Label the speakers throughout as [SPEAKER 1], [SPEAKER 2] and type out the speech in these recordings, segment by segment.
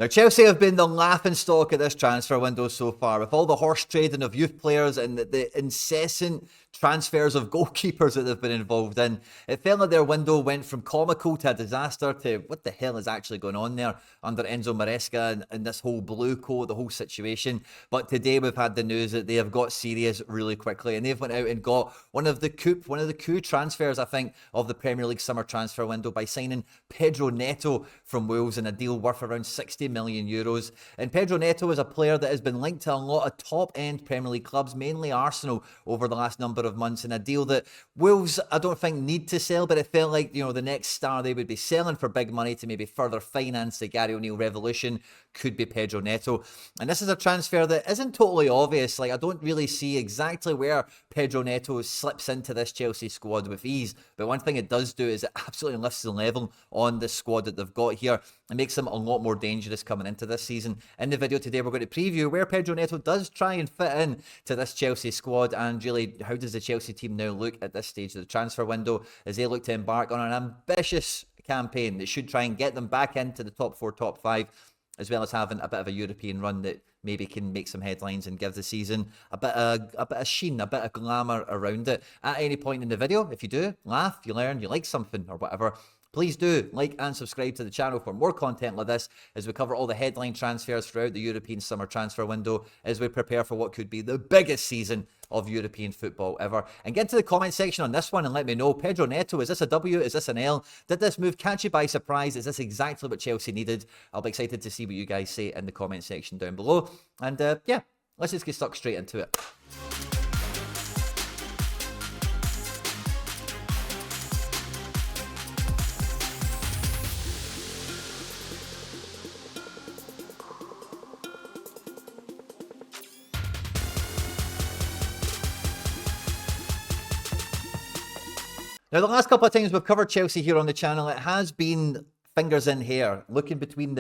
[SPEAKER 1] Now, Chelsea have been the laughing stock at this transfer window so far, with all the horse trading of youth players and the incessant transfers of goalkeepers that they've been involved in. It felt like their window went from comical to a disaster to what the hell is actually going on there under Enzo Maresca and this whole blue coat, the whole situation. But today we've had the news that they have got serious really quickly, and they've went out and got one of the coup transfers, I think, of the Premier League summer transfer window by signing Pedro Neto from Wolves in a deal worth around 60 million euros. And Pedro Neto is a player that has been linked to a lot of top-end Premier League clubs, mainly Arsenal, over the last number of months, in a deal that Wolves, I don't think, need to sell, but it felt like, the next star they would be selling for big money to maybe further finance the Gary O'Neill revolution could be Pedro Neto. And this is a transfer that isn't totally obvious. Like, I don't really see exactly where Pedro Neto slips into this Chelsea squad with ease. But one thing it does do is it absolutely lifts the level on the squad that they've got here. It makes them a lot more dangerous coming into this season. In the video today, we're going to preview where Pedro Neto does try and fit in to this Chelsea squad, and really, how does the Chelsea team now look at this stage of the transfer window as they look to embark on an ambitious campaign that should try and get them back into the top 4, top 5, as well as having a bit of a European run that maybe can make some headlines and give the season a bit of sheen, a bit of glamour around it. At any point in the video, if you do laugh, you learn, you like something or whatever, please do like and subscribe to the channel for more content like this as we cover all the headline transfers throughout the European summer transfer window as we prepare for what could be the biggest season of European football ever. And get into the comment section on this one and let me know, Pedro Neto, is this a W? Is this an L? Did this move catch you by surprise? Is this exactly what Chelsea needed? I'll be excited to see what you guys say in the comment section down below. And yeah, let's just get stuck straight into it. Now, the last couple of times we've covered Chelsea here on the channel, it has been fingers in hair, looking between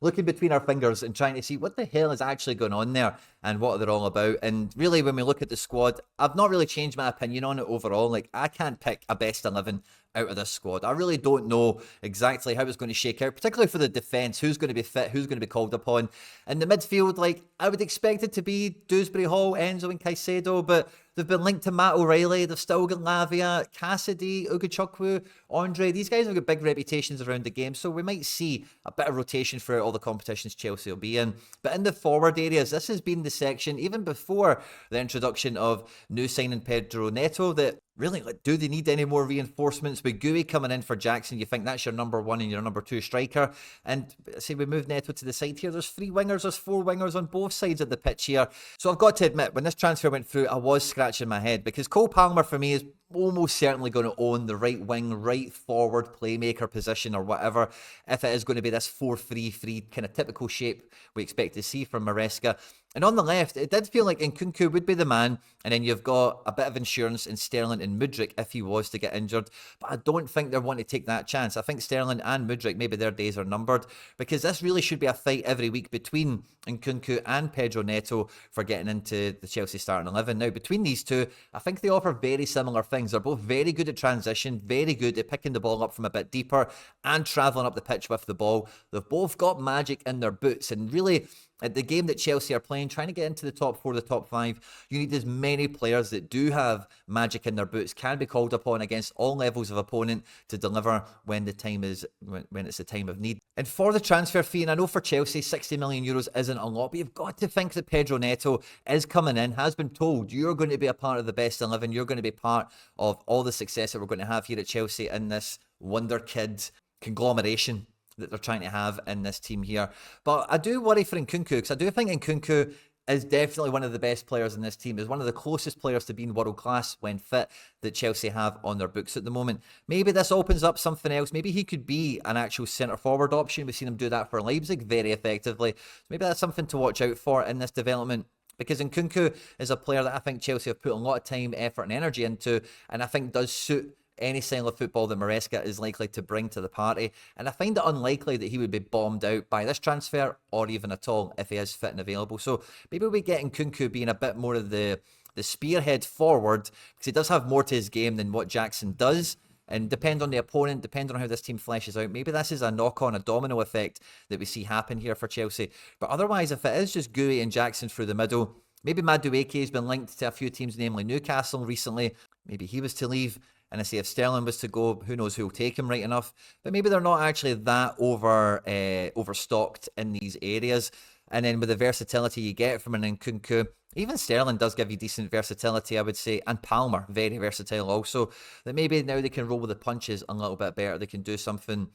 [SPEAKER 1] looking between our fingers and trying to see what the hell is actually going on there and what they're all about. And really, when we look at the squad, I've not really changed my opinion on it overall. Like, I can't pick a best 11 out of this squad. I really don't know exactly how it's going to shake out, particularly for the defence, who's going to be fit, who's going to be called upon. In the midfield, like, I would expect it to be Dewsbury Hall, Enzo and Caicedo, but they've been linked to Matt O'Reilly. They've still got Lavia, Cassidy, Ugochukwu, Andre. These guys have got big reputations around the game, so we might see a bit of rotation throughout all the competitions Chelsea will be in. But in the forward areas, this has been the section, even before the introduction of new signing Pedro Neto, that really, like, do they need any more reinforcements? With Gui coming in for Jackson, you think that's your number 1 and your number 2 striker. And say we move Neto to the side here, there's 3 wingers, there's 4 wingers on both sides of the pitch here. So I've got to admit, when this transfer went through, I was scratching my head, because Cole Palmer for me is almost certainly going to own the right wing, right forward playmaker position or whatever, if it is going to be this 4-3-3 kind of typical shape we expect to see from Maresca. And on the left, it did feel like Nkunku would be the man, and then you've got a bit of insurance in Sterling and Mudryk if he was to get injured. But I don't think they're wanting to take that chance. I think Sterling and Mudryk, maybe their days are numbered, because this really should be a fight every week between Nkunku and Pedro Neto for getting into the Chelsea starting 11. Now, between these two, I think they offer very similar things. They're both very good at transition, very good at picking the ball up from a bit deeper and travelling up the pitch with the ball. They've both got magic in their boots, and really, at the game that Chelsea are playing, trying to get into the top 4, the top 5, you need as many players that do have magic in their boots, can be called upon against all levels of opponent to deliver when the time is when it's the time of need. And for the transfer fee, and I know for Chelsea, 60 million euros isn't a lot, but you've got to think that Pedro Neto is coming in, has been told, you're going to be a part of the best 11, you're going to be part of all the success that we're going to have here at Chelsea in this wonder kid conglomeration that they're trying to have in this team here. But I do worry for Nkunku, because I do think Nkunku is definitely one of the best players in this team, is one of the closest players to being world class when fit that Chelsea have on their books at the moment. Maybe this opens up something else. Maybe he could be an actual centre forward option. We've seen him do that for Leipzig very effectively. Maybe that's something to watch out for in this development, because Nkunku is a player that I think Chelsea have put a lot of time, effort and energy into, and I think does suit any style of football that Maresca is likely to bring to the party. And I find it unlikely that he would be bombed out by this transfer, or even at all, if he is fit and available. So maybe we get Nkunku being a bit more of the spearhead forward, because he does have more to his game than what Jackson does. And depend on the opponent, depending on how this team fleshes out, maybe this is a knock-on, a domino effect that we see happen here for Chelsea. But otherwise, if it is just Gouy and Jackson through the middle, maybe Madueke has been linked to a few teams, namely Newcastle recently. Maybe he was to leave. And I say if Sterling was to go, who knows who'll take him right enough. But maybe they're not actually that overstocked in these areas. And then with the versatility you get from an Nkunku, even Sterling does give you decent versatility, I would say. And Palmer, very versatile also. That maybe now they can roll with the punches a little bit better. They can do something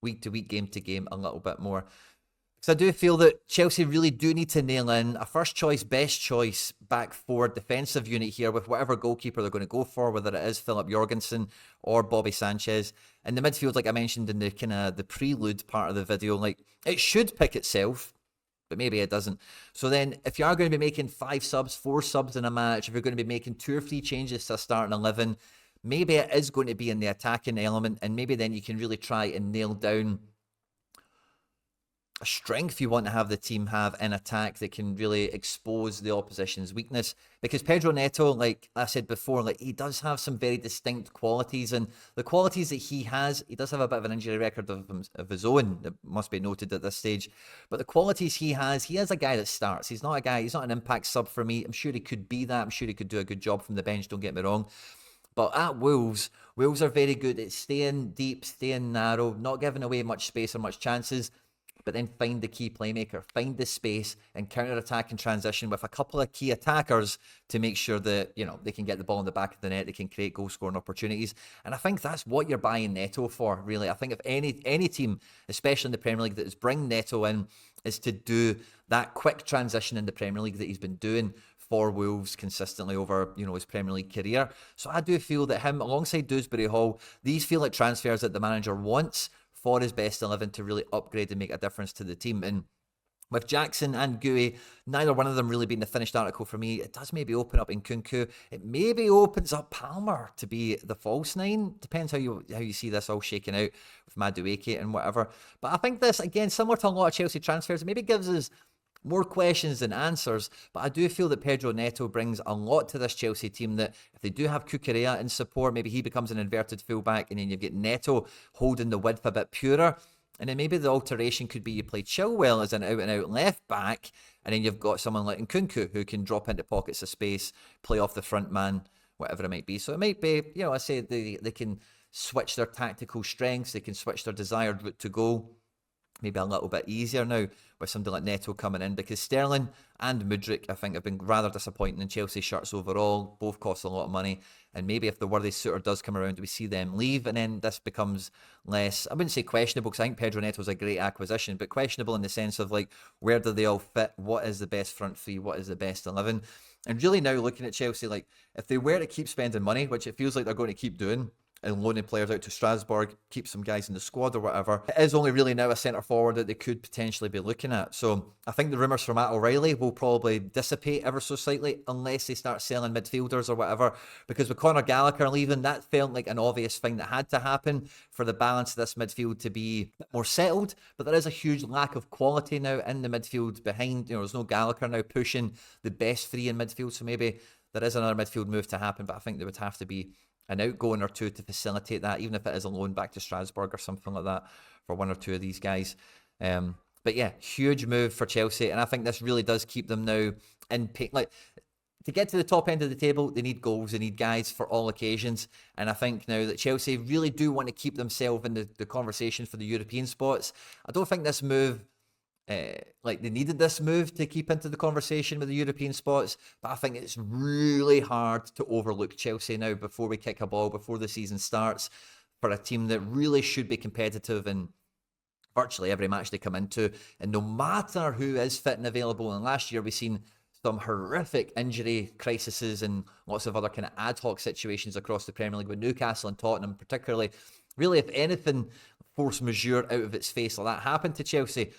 [SPEAKER 1] week to week, game to game a little bit more. So I do feel that Chelsea really do need to nail in a first choice, best choice back four defensive unit here with whatever goalkeeper they're going to go for, whether it is Philip Jorgensen or Bobby Sanchez. And the midfield, like I mentioned in the kind of the prelude part of the video, like it should pick itself, but maybe it doesn't. So then if you are going to be making 5 subs, 4 subs in a match, if you're going to be making 2 or 3 changes to a starting 11, maybe it is going to be in the attacking element, and maybe then you can really try and nail down a strength you want to have the team have in attack that can really expose the opposition's weakness. Because Pedro Neto, like I said before, like he does have some very distinct qualities, and the qualities that he has, he does have a bit of an injury record of his own, that must be noted at this stage. But the qualities he is a guy that starts. He's not an impact sub for me. I'm sure he could be that. I'm sure he could do a good job from the bench, don't get me wrong. But at Wolves are very good at staying deep, staying narrow, not giving away much space or much chances, but then find the key playmaker, find the space, and counter-attack and transition with a couple of key attackers to make sure that, you know, they can get the ball in the back of the net, they can create goal-scoring opportunities. And I think that's what you're buying Neto for, really. I think if any team, especially in the Premier League, that is bringing Neto in, is to do that quick transition in the Premier League that he's been doing for Wolves consistently over, you know, his Premier League career. So I do feel that him, alongside Dewsbury Hall, these feel like transfers that the manager wants for his best 11 to really upgrade and make a difference to the team. And with Jackson and Gouy, neither one of them really being the finished article for me. It does maybe open up Nkunku. It maybe opens up Palmer to be the false 9. Depends how you see this all shaking out with Madueke and whatever. But I think this, again, similar to a lot of Chelsea transfers, it maybe gives us more questions than answers, but I do feel that Pedro Neto brings a lot to this Chelsea team, that if they do have Cucurella in support, maybe he becomes an inverted fullback, and then you get Neto holding the width a bit purer. And then maybe the alteration could be you play Chilwell as an out-and-out left back, and then you've got someone like Nkunku who can drop into pockets of space, play off the front man, whatever it might be. So it might be, you know, I say they can switch their tactical strengths, they can switch their desired route to goal maybe a little bit easier now with somebody like Neto coming in, because Sterling and Mudryk, I think, have been rather disappointing in Chelsea shirts overall. Both cost a lot of money, and maybe if the worthy suitor does come around, we see them leave, and then this becomes less, I wouldn't say questionable, because I think Pedro Neto is a great acquisition, but questionable in the sense of, like, where do they all fit? What is the best front three? What is the best 11? And really now looking at Chelsea, like, if they were to keep spending money, which it feels like they're going to keep doing, and loaning players out to Strasbourg, keep some guys in the squad or whatever, it is only really now a centre forward that they could potentially be looking at. So I think the rumours from Matt O'Reilly will probably dissipate ever so slightly unless they start selling midfielders or whatever, because with Conor Gallagher leaving, that felt like an obvious thing that had to happen for the balance of this midfield to be more settled. But there is a huge lack of quality now in the midfield behind, you know, there's no Gallagher now pushing the best three in midfield, so maybe there is another midfield move to happen, but I think there would have to be an outgoing or two to facilitate that, even if it is a loan back to Strasbourg or something like that for one or two of these guys. But yeah, huge move for Chelsea, and I think this really does keep them now in like, to get to the top end of the table, they need goals, they need guys for all occasions, and I think now that Chelsea really do want to keep themselves in the conversation for the European spots. I don't think this move, like they needed this move to keep into the conversation with the European spots, but I think it's really hard to overlook Chelsea now before we kick a ball, before the season starts, for a team that really should be competitive in virtually every match they come into, and no matter who is fit and available. And last year we've seen some horrific injury crises and lots of other kind of ad hoc situations across the Premier League with Newcastle and Tottenham particularly. Really, if anything force majeure out of its face like that happened to Chelsea,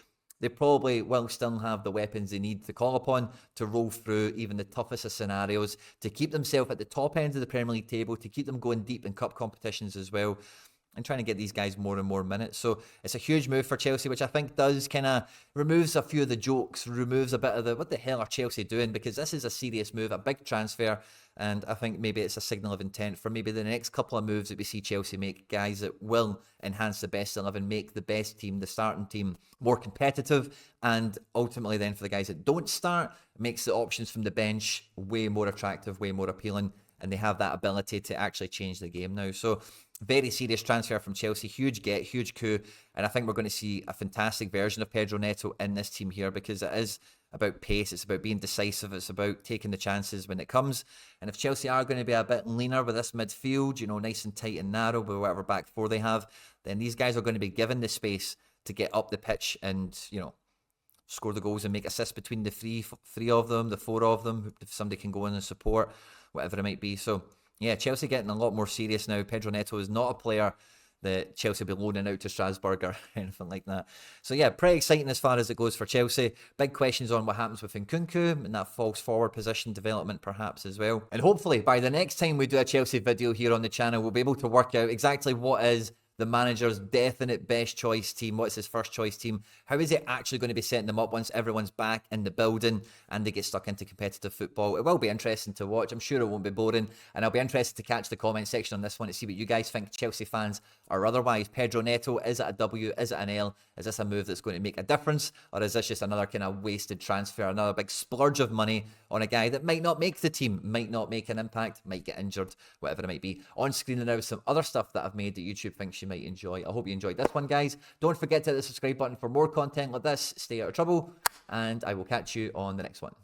[SPEAKER 1] they probably will still have the weapons they need to call upon to roll through even the toughest of scenarios, to keep themselves at the top end of the Premier League table, to keep them going deep in cup competitions as well, and trying to get these guys more and more minutes. So it's a huge move for Chelsea, which I think does kind of removes a few of the jokes, removes a bit of the, what the hell are Chelsea doing? Because this is a serious move, a big transfer, And I think maybe it's a signal of intent for maybe the next couple of moves that we see Chelsea make, guys that will enhance the best 11, make the best team, the starting team, more competitive. And ultimately then for the guys that don't start, makes the options from the bench way more attractive, way more appealing. And they have that ability to actually change the game now. So very serious transfer from Chelsea. Huge get, huge coup. And I think we're going to see a fantastic version of Pedro Neto in this team here, because it is about pace. It's about being decisive. It's about taking the chances when it comes. And if Chelsea are going to be a bit leaner with this midfield, you know, nice and tight and narrow with whatever back four they have, then these guys are going to be given the space to get up the pitch and, you know, score the goals and make assists between the three of them, the four of them, if somebody can go in and support, whatever it might be. So, yeah, Chelsea getting a lot more serious now. Pedro Neto is not a player that Chelsea will be loaning out to Strasbourg or anything like that. So, yeah, pretty exciting as far as it goes for Chelsea. Big questions on what happens with Nkunku and that false forward position development perhaps as well. And hopefully by the next time we do a Chelsea video here on the channel, we'll be able to work out exactly what is the manager's definite best choice team. What's his first choice team? How is he actually going to be setting them up once everyone's back in the building and they get stuck into competitive football? It will be interesting to watch. I'm sure it won't be boring. And I'll be interested to catch the comment section on this one to see what you guys think, Chelsea fans or otherwise. Pedro Neto, is it a W? Is it an L? Is this a move that's going to make a difference? Or is this just another kind of wasted transfer, another big splurge of money on a guy that might not make the team, might not make an impact, might get injured, whatever it might be? On screen now is some other stuff that I've made that YouTube thinks you might enjoy. I hope you enjoyed this one, guys. Don't forget to hit the subscribe button for more content like this. Stay out of trouble, and I will catch you on the next one.